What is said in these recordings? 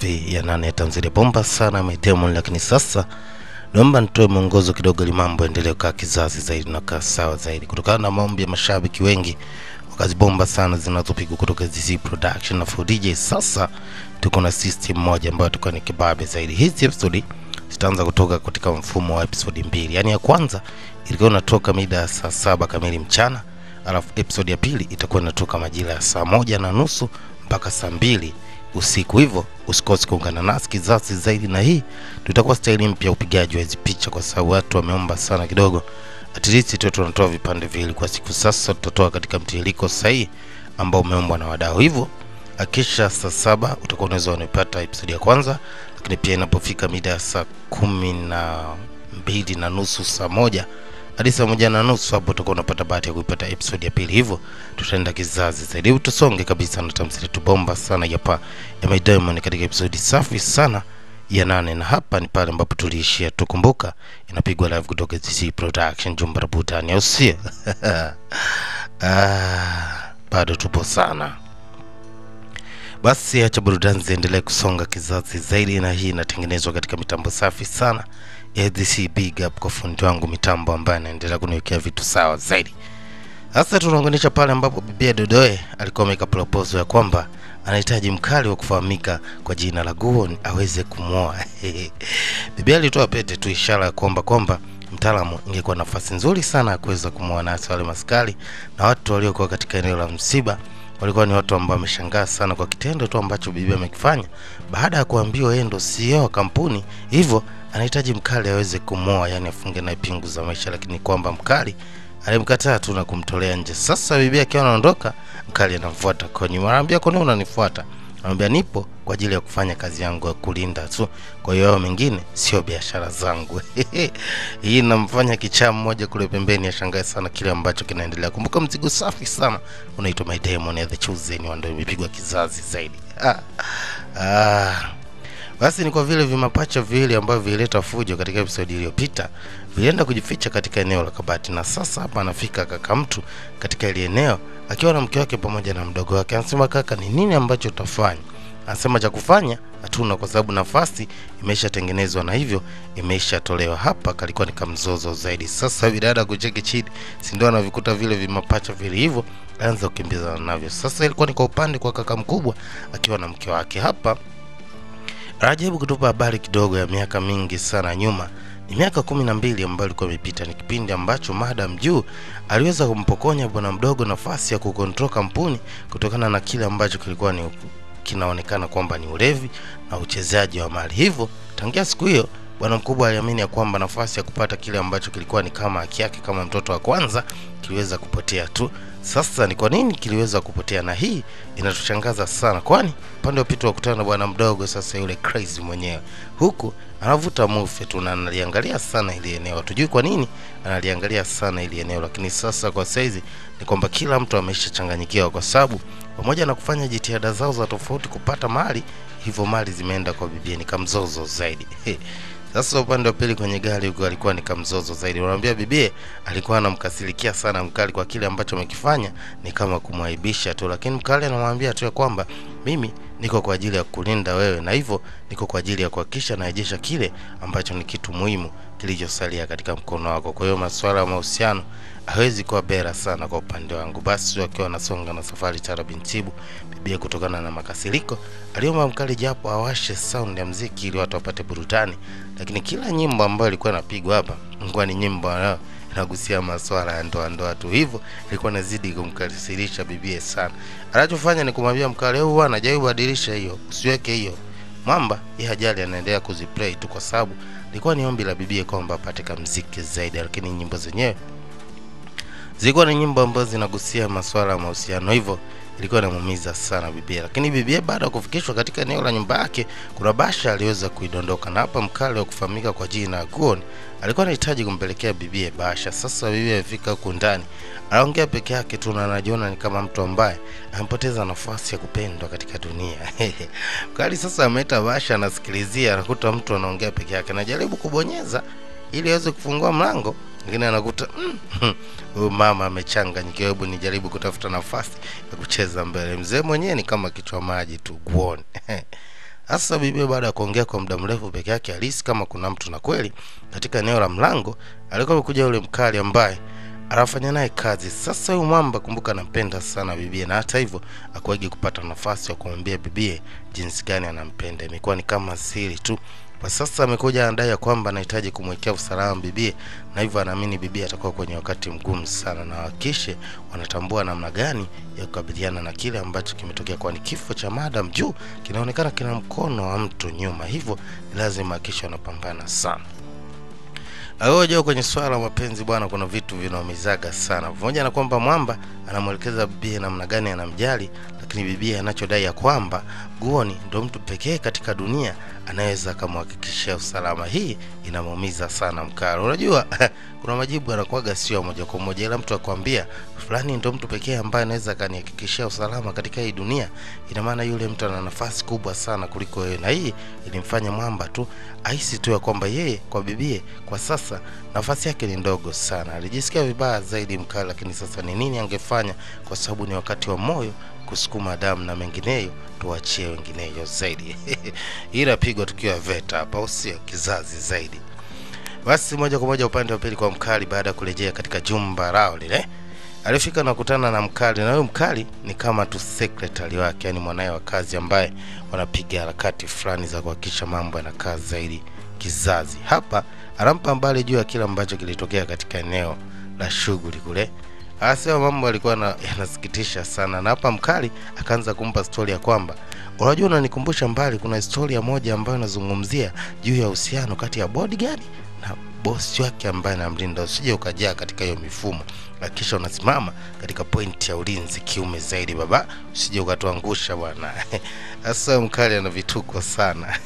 safi ya nane ya Tanzania bomba sana Diamond, lakini sasa naomba nitoe mwongozo kidogo ili mambo endelee kwa kizazi zaidi na kwa sawa zaidi, kutokana na maombi ya mashabiki wengi wakazi bomba sana zinazopigwa kutoka ZC Production na 4DJ. Sasa tuko na system moja ambayo tuko ni kibabe zaidi. Hizi episode zitaanza kutoka katika mfumo wa episode 2. Yani ya kwanza ilikuwa inatoka mida saa 7 kamili mchana, alafu episode ya pili itakuwa inatoka majira ya saa 1:30 mpaka saa 2 usiku. Hivyo usikose kuungana nasi kizazi zaidi, na hii tutakuwa style mpya upigaji wa hizo picha, kwa sababu watu wameomba sana kidogo. At least tunatoa vipande viwili kwa siku. Sasa tutatoa katika mtiririko sahihi ambao umeombwa na wadau. Hivyo akisha saa 7 utakuwa unaweza unapata episode ya kwanza, lakini pia inapofika mida saa 12:30 saa 1 hadi saa 1:30 hapo utakuwa unapata bahati ya kuipata episode ya pili. Hivyo tutaenda kizazi zaidi. Hebu tusonge kabisa na tamthilia yetu bomba sana hapa ya Diamond katika episode safi sana ya 8, na hapa ni pale ambapo tuliishia. Tukumbuka inapigwa live kutoka ZC Production Jumba Butani, au sio? Bado tupo sana. Basi acha burudani ziendelee kusonga kizazi zaidi, na hii inatengenezwa katika mitambo safi sana ya ZC. Big up kwa fundi wangu mitambo ambaye anaendelea kuniwekea vitu sawa zaidi. Sasa tunaunganisha pale ambapo Bibi Dodoe alikuwa ameka proposal ya kwamba anahitaji mkali wa kufahamika kwa jina la Guon aweze kumwoa. Bibi alitoa pete tu, ishara ya kwamba mtaalamu ingekuwa nafasi nzuri sana ya kuweza kumwoa nasi wale maskali, na watu waliokuwa katika eneo la msiba walikuwa ni watu ambao wameshangaa sana kwa kitendo tu ambacho Bibi amekifanya baada ya kuambiwa yeye ndo CEO wa kampuni. Hivyo anahitaji mkali aweze kumwoa, yani afunge na pingu za maisha, lakini kwamba mkali alimkataa tu na kumtolea nje. Sasa Bibi akiwa anaondoka, mkali anamfuata kwa nyuma, anamwambia kwa nini unanifuata? Anamwambia nipo kwa ajili ya kufanya kazi yangu ya kulinda tu, kwa hiyo mengine sio biashara zangu. Hii inamfanya kichaa mmoja kule pembeni ashangae sana kile ambacho kinaendelea. Kumbuka mzigo safi sana unaitwa Diamond ya The Chosen, ndio imepigwa kizazi zaidi. Basi ni kwa vile vimapacha viwili ambavyo vilileta fujo katika episode iliyopita vilienda kujificha katika eneo la kabati, na sasa hapa anafika kaka mtu katika ile eneo akiwa na mke wake pamoja na mdogo wake. Anasema, kaka, ni nini ambacho utafanya? Anasema cha kufanya hatuna, kwa sababu nafasi imeshatengenezwa na hivyo imeshatolewa. Hapa kalikuwa ni kamzozo zaidi. Sasa bidada kucheki chini, si ndio anavikuta vile vimapacha vile, hivyo anza kukimbizana navyo. Sasa ilikuwa ni kwa upande kwa kaka mkubwa akiwa na mke wake. Hapa Rajabu kutupa habari kidogo ya miaka mingi sana nyuma. Ni miaka 12 ambayo ilikuwa imepita. Ni kipindi ambacho Madam Juu aliweza kumpokonya bwana mdogo nafasi ya kukontrol kampuni kutokana na kile ambacho kilikuwa ni kinaonekana kwamba ni ulevi na uchezaji wa mali. Hivyo tangia siku hiyo bwana mkubwa aliamini ya kwamba nafasi ya kupata kile ambacho kilikuwa ni kama haki yake kama mtoto wa kwanza kiliweza kupotea tu. Sasa ni kwa nini kiliweza kupotea? Na hii inatushangaza sana, kwani pande wapita wakutana na bwana mdogo sasa yule crazy mwenyewe, huku anavuta mufe tu na analiangalia sana ile eneo. Tujui kwa nini analiangalia sana ile eneo, lakini sasa kwa saizi ni kwamba kila mtu ameshachanganyikiwa, kwa sababu pamoja na kufanya jitihada zao za tofauti kupata mali, hivyo mali zimeenda kwa bibi. Ni kamzozo zaidi. Sasa upande wa pili kwenye gari huko alikuwa ni kamzozo zaidi. Wanamwambia bibi alikuwa anamkasirikia sana mkali kwa kile ambacho amekifanya, ni kama kumwaibisha tu, lakini mkali anamwambia tu kwamba mimi niko kwa ajili ya kulinda wewe, na hivyo niko kwa ajili ya kuhakikisha narejesha kile ambacho ni kitu muhimu kilichosalia katika mkono wako. Kwa hiyo masuala ya mahusiano hawezi kuwa bera sana kwa upande wangu. Basi wakiwa wanasonga na safari tarabintibu, bibi kutokana na makasiriko aliomba mkali japo awashe sound ya muziki ili watu wapate burudani, lakini kila nyimbo ambayo ilikuwa inapigwa hapa ilikuwa ni nyimbo inagusia masuala ya ndoa tu. Hivyo ilikuwa inazidi kumkasirisha bibi sana. Anachofanya ni kumwambia mkali, wewe bwana, jaribu badilisha hiyo, usiweke hiyo. Mwamba yeye hajali, anaendelea kuziplay tu, kwa sababu ilikuwa ni ombi la bibi kwamba apate muziki zaidi, lakini nyimbo zenyewe zilikuwa ni nyimbo ambazo zinagusia masuala ya mahusiano. Hivyo ilikuwa inamuumiza sana bibi. Lakini bibi baada ya kufikishwa katika eneo la nyumba yake, kuna basha aliweza kuidondoka, na hapa mkali wa kufahamika kwa jina la Guon alikuwa anahitaji kumpelekea bibi basha. Sasa bibi afika huko ndani, anaongea peke yake tu na anajiona ni kama mtu ambaye amepoteza nafasi ya kupendwa katika dunia. Mkali sasa ameita basha, anasikilizia, anakuta mtu anaongea peke yake, anajaribu kubonyeza ili aweze kufungua mlango, lakini anakuta huyu mama amechanganyikiwa. Hebu nijaribu kutafuta nafasi ya kucheza mbele. Mzee mwenyewe ni kama kichwa maji tu, Guon. Hasa bibi baada ya kuongea kwa muda mrefu peke yake alisi kama kuna mtu, na kweli katika eneo la mlango alikuwa amekuja yule mkali ambaye anafanya naye kazi. Sasa huyu mwamba kumbuka anampenda sana bibi, na hata hivyo hakuwahi kupata nafasi ya kumwambia bibi jinsi gani anampenda. Imekuwa ni kama siri tu. Kwa sasa amekuja anadai kwamba anahitaji kumwekea usalama bibi, na hivyo anaamini bibi atakuwa kwenye wakati mgumu sana, na hakikishe wanatambua namna gani ya kukabiliana na kile ambacho kimetokea, kwani kifo cha Madam Juu kinaonekana kina mkono wa mtu nyuma, hivyo lazima hakikishe wanapambana sana. Aoje kwenye swala la mapenzi bwana, kuna vitu vinaumizaga sana. Pamoja na kwamba mwamba anamuelekeza bibi namna gani anamjali, lakini bibi anachodai ya kwamba Guoni ndio mtu pekee katika dunia anaweza kumhakikishia usalama. Hii inamuumiza sana mkali. Unajua kuna majibu yanakuaga sio moja kwa moja, ila mtu akwambia fulani ndio mtu pekee ambaye anaweza kanihakikishia usalama katika hii dunia, ina maana yule mtu ana nafasi kubwa sana kuliko yeye. Na hii ilimfanya mwamba tu ahisi tu ya kwamba yeye kwa bibie kwa sasa nafasi yake ni ndogo sana. Alijisikia vibaya zaidi mkali, lakini sasa ni nini angefanya, kwa sababu ni wakati wa moyo kusukuma damu na mengineyo tuachie wengineyo zaidi. Ila pigwa tukiwa VETA hapa, usio kizazi zaidi. Basi moja kwa moja upande wa pili kwa mkali. Baada ya kurejea katika jumba lao lile, alifika na kukutana na mkali, na huyo mkali ni kama tu secretary wake, yani mwanae wa kazi ambaye wanapiga harakati fulani za kuhakikisha mambo yanakaa zaidi kizazi. Hapa anampa mbali juu ya kila ambacho kilitokea katika eneo la shughuli kule. Asema mambo yalikuwa yanasikitisha sana, na hapa mkali akaanza kumpa story ya kwamba unajua unanikumbusha mbali, kuna historia moja ambayo inazungumzia juu ya uhusiano kati ya bodyguard na boss wake ambaye anamlinda. Usije ukajaa katika hiyo mifumo, hakikisha unasimama katika point ya ulinzi kiume zaidi baba, usije ukatuangusha bwana. Sasa mkali ana vituko sana.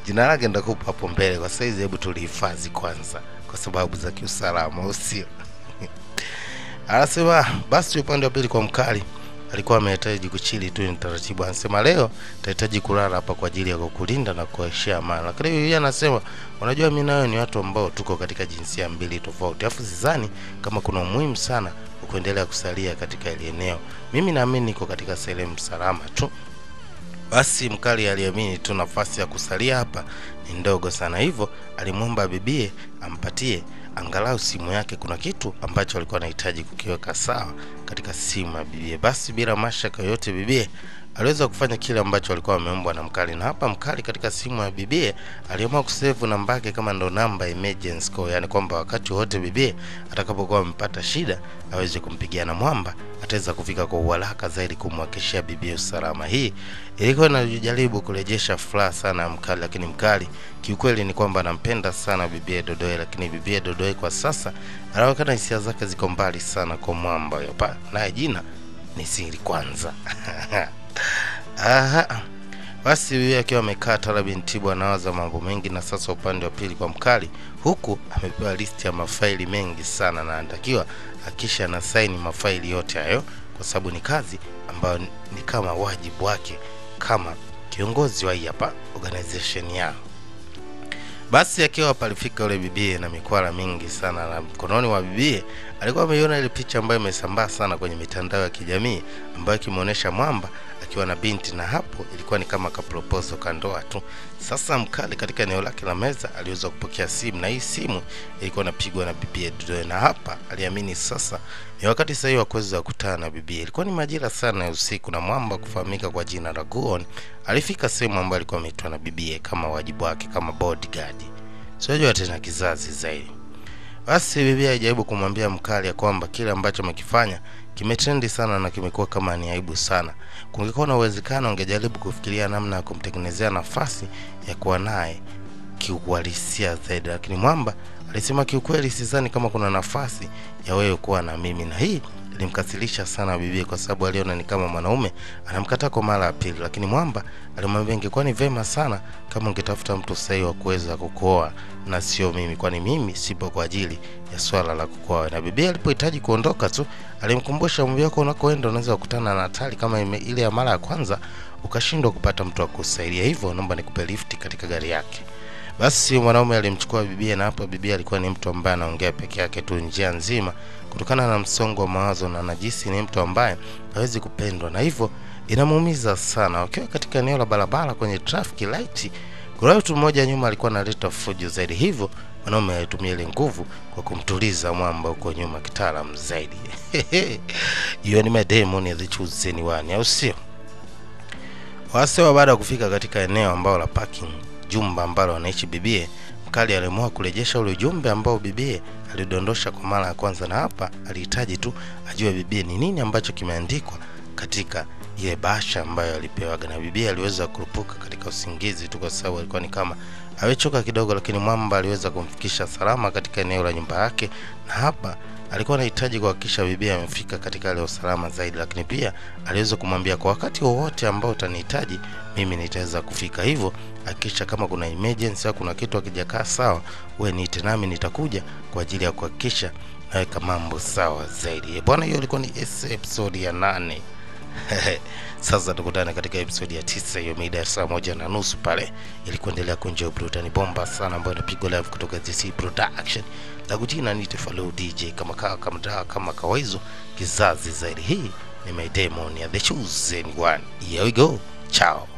Jina lake ndakupa hapo mbele, kwa saizi hebu tulihifadhi kwanza kwa sababu za kiusalama, usio. Anasema basi upande wa pili kwa mkali alikuwa amehitaji kuchili tu ni taratibu. Anasema leo tahitaji kulala hapa kwa ajili ya kukulinda na kuheshia amani. Lakini yeye anasema unajua mimi nayo ni watu ambao tuko katika jinsia mbili tofauti, afu sidhani kama kuna umuhimu sana kuendelea kusalia katika ile eneo. Mimi naamini niko katika sehemu salama tu. Basi mkali aliamini tu nafasi ya kusalia hapa ni ndogo sana, hivyo alimwomba bibie ampatie angalau simu yake. Kuna kitu ambacho alikuwa anahitaji kukiweka sawa katika simu ya bibie. Basi bila mashaka yote bibie aliweza kufanya kile ambacho alikuwa ameombwa na mkali, na hapa mkali katika simu ya bibie aliamua kusave namba yake kama ndo namba emergency call, yani kwamba wakati wote bibie atakapokuwa amepata shida aweze kumpigia na mwamba ataweza kufika kwa uharaka zaidi kumhakikishia bibie usalama. Hii ilikuwa inajaribu kurejesha furaha sana mkali, lakini mkali kiukweli ni kwamba anampenda sana bibie Dodoe, lakini bibie Dodoe kwa sasa anaonekana hisia zake ziko mbali sana kwa mwamba hapa, naye jina ni siri kwanza. Basi yeye akiwa amekaa Talabin Tibu anawaza mambo mengi, na sasa upande wa pili kwa mkali huku amepewa listi ya mafaili mengi sana, na anatakiwa akisha na saini mafaili yote hayo, kwa sababu ni kazi ambayo ni kama wajibu wake kama kiongozi wa hapa organization yao. Basi akiwa palifika yule bibie na mikwala mingi sana, na mkononi wa bibie alikuwa ameiona ile picha ambayo imesambaa sana kwenye mitandao ya kijamii ambayo kimuonesha mwamba akiwa na binti, na hapo ilikuwa ni kama ka proposal kandoa tu. Sasa mkali katika eneo lake la meza aliweza kupokea simu, na hii simu ilikuwa inapigwa na bibie Dodoe, na hapa aliamini sasa ni wakati sahihi wa kuweza kukutana na bibie. Ilikuwa ni majira sana ya usiku, na mwamba kufahamika kwa jina la Guoni alifika sehemu ambayo alikuwa ameitwa na bibie kama wajibu wake kama bodyguard. Sio tena kizazi zaidi. Basi bibi alijaribu kumwambia mkali ya kwamba kile ambacho amekifanya kimetrendi sana na kimekuwa kama ni aibu sana. Kungekuwa na uwezekano ungejaribu kufikiria namna ya kumtengenezea nafasi ya kuwa naye kiuhalisia zaidi, lakini mwamba alisema kiukweli sidhani kama kuna nafasi ya wewe kuwa na mimi, na hii ilimkasilisha sana bibi kwa sababu aliona ni kama mwanaume anamkataa kwa mara ya pili. Lakini mwamba alimwambia ingekuwa ni vema sana kama ungetafuta mtu sahihi wa kuweza kukuoa na sio mimi, kwani mimi sipo kwa ajili ya swala la kukuoa. Na bibi alipohitaji kuondoka tu alimkumbusha mume wako unakoenda unaweza kukutana na hatari kama ile ya mara ya kwanza ukashindwa kupata mtu wa kusaidia, hivyo naomba nikupe lift katika gari yake. Basi mwanaume alimchukua bibi, na hapo bibi alikuwa ni mtu ambaye anaongea peke yake tu njia nzima kutokana na msongo wa mawazo, na najisi ni mtu ambaye hawezi kupendwa, na hivyo inamuumiza sana. Wakiwa katika eneo la barabara kwenye traffic light, kuna mtu mmoja nyuma alikuwa analeta fujo zaidi, hivyo wanaume walitumia ile nguvu kwa kumtuliza mwamba huko nyuma kitaalamu zaidi. Hiyo ni My Demon ya The Chosen One, au sio? Wasewa baada ya kufika katika eneo ambalo la parking, jumba ambalo anaishi bibie, mkali aliamua kurejesha ule ujumbe ambao bibie alidondosha kwa mara ya kwanza, na hapa alihitaji tu ajue bibie ni nini ambacho kimeandikwa katika ile bahasha ambayo alipewa. Na bibie aliweza kurupuka katika usingizi tu kwa sababu alikuwa ni kama amechoka kidogo, lakini mwamba aliweza kumfikisha salama katika eneo la nyumba yake, na hapa alikuwa anahitaji kuhakikisha bibia amefika katika ile usalama zaidi, lakini pia aliweza kumwambia kwa wakati wowote ambao utanihitaji mimi nitaweza kufika, hivyo hakikisha kama kuna emergency au kuna kitu hakijakaa sawa wewe niite nami nitakuja kwa ajili ya kuhakikisha naweka mambo sawa zaidi. Bwana, hiyo ilikuwa ni episode ya 8. Sasa tukutane katika episode ya 9, hiyo mida ya saa 1:30 pale, ili kuendelea kuenjoy burudani bomba sana ambayo inapigwa live kutoka DC Production. Na kujina ni Tefalo DJ kama kawaizo kizazi zaidi. Hii ni My Demon ya The Chosen One. Here we go. Ciao.